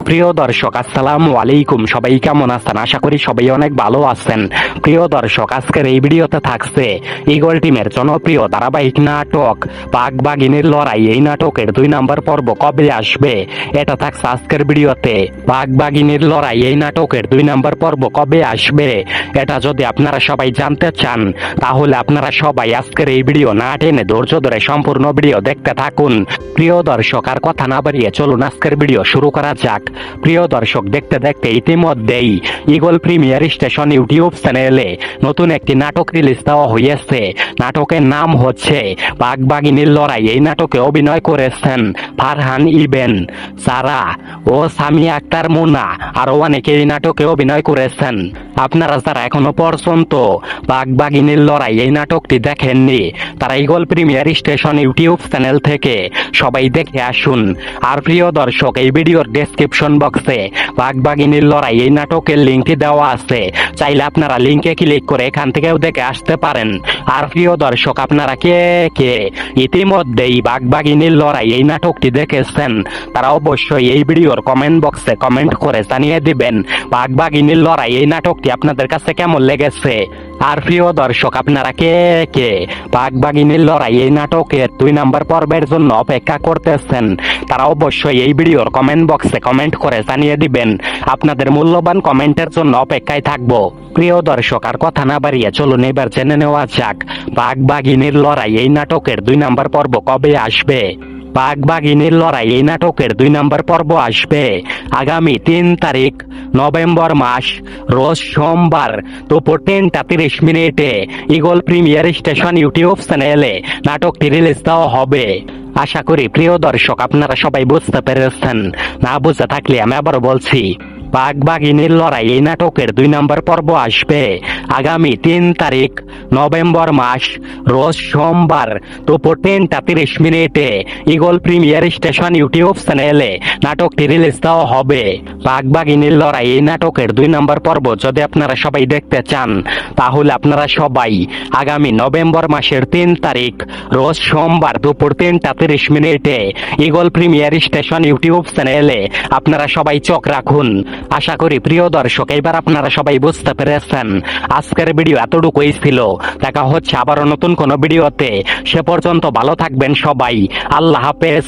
প্রিয় দর্শক, আসসালামু আলাইকুম। সবাই কেমন আছেন? আশা করি সবাই অনেক ভালো আছেন। প্রিয় দর্শক, আজকের এই ভিডিওতে থাকছে ঈগল টিমের জনপ্রিয় ধারাবাহিক নাটক বাঘ বাঘিনীর লড়াই। এই নাটকের 2 নম্বর পর্ব কবে আসবে এটা থাকছে আজকের ভিডিওতে। বাঘ বাঘিনীর লড়াই এই নাটকের 2 নম্বর পর্ব কবে আসবে এটা যদি আপনারা সবাই জানতে চান, তাহলে আপনারা সবাই আজকের এই ভিডিও না টেনে ধৈর্য ধরে সম্পূর্ণ ভিডিও দেখতে থাকুন। প্রিয় দর্শক, আর কথা না বাড়িয়ে চলুন আজকের ভিডিও শুরু করা যাক। প্রিয় দর্শক, দেখতে দেখতে ইতিমধ্যেই ঈগল প্রিমিয়ার স্টেশন ইউটিউব চ্যানেলে নতুন একটি নাটক রিলিজ দেওয়া হয়েছে। নাটকের নাম হচ্ছে বাঘ বাঘিনীর লড়াই। এই নাটকে অভিনয় করেছেন ফারহান ইবেন, সারা ও সামিয়া আক্তার মুনা, আরো অনেকে এই নাটকে অভিনয় করেছেন। আপনারা যারা এখনো পর্যন্ত বাঘ বাঘিনীর লড়াই এই নাটকটি দেখেননি, তারা eagle premier station YouTube channel থেকে সবাই দেখে আসুন। আর প্রিয় দর্শক, এই ভিডিওর ডেসক্রিপশন বক্সে বাঘ বাঘিনীর লড়াই এই নাটকের লিঙ্কটি দেওয়া আছে। চাইলে আপনারা লিঙ্কে ক্লিক করে এখান থেকেও দেখে আসতে পারেন। আর প্রিয় দর্শক, আপনারা কে কে ইতিমধ্যেই বাঘ বাঘিনীর লড়াই এই নাটকটি দেখেছেন, তারা অবশ্যই এই ভিডিওর কমেন্ট বক্সে কমেন্ট করে জানিয়ে দিবেন বাঘ বাঘিনীর লড়াই এই নাটকটি আপনাদের কাছে কেমন লেগেছে। আর প্রিয় দর্শক, আপনারা কে কে বাঘ বাঘিনীর লড়াই এই নাটকের 2 নম্বর পর্বের জন্য অপেক্ষা করতেছেন, তারা অবশ্যই এই ভিডিওর কমেন্ট বক্সে কমেন্ট করে জানিয়ে দিবেন। আপনাদের মূল্যবান কমেন্টের জন্য অপেক্ষায় থাকবো। প্রিয় দর্শক, আর কথা না বাড়িয়ে চলুন এবার জেনে নেওয়া যাক বাঘ বাঘিনীর লড়াই এই নাটকের 2 নম্বর পর্ব কবে আসবে। বাঘ বাঘিনীর লড়াই এই নাটকের 2 নম্বর পর্ব আসবে আগামী 3 তারিখ নভেম্বর মাস, রোজ সোমবার দুপুর 3:30 ঈগল প্রিমিয়ার স্টেশন ইউটিউব চ্যানেলে নাটকটি রিলিজ দেওয়া হবে। আশা করি প্রিয় দর্শক আপনারা সবাই বুঝতে পেরেছেন। না বুঝে থাকলে আমি আবার বলছি, বাঘ বাঘিনীর লড়াই এই নাটকের 2 নম্বর পর্ব আসবে আগামী 3 তারিখ নভেম্বর মাস, রোজ সোমবার দুপুর 3:30 ঈগল প্রিমিয়ার স্টেশন ইউটিউব চ্যানেলে নাটকটি রিলিজ দেওয়া হবে। বাঘ বাঘিনীর লড়াই এই নাটকের 2 নম্বর পর্ব যদি আপনারা সবাই দেখতে চান, তাহলে আপনারা সবাই আগামী নভেম্বর মাসের 3 তারিখ রোজ সোমবার দুপুর 3:30 ঈগল প্রিমিয়ার স্টেশন ইউটিউব চ্যানেলে আপনারা সবাই চোখ রাখুন। আশা করি প্রিয় দর্শক এবার আপনারা সবাই বুঝতে পেরেছেন। আজকের ভিডিও এতটুকুই ছিল। দেখা হচ্ছে আবারও নতুন কোনো ভিডিওতে। সে পর্যন্ত ভালো থাকবেন সবাই। আল্লাহ হাফেজ।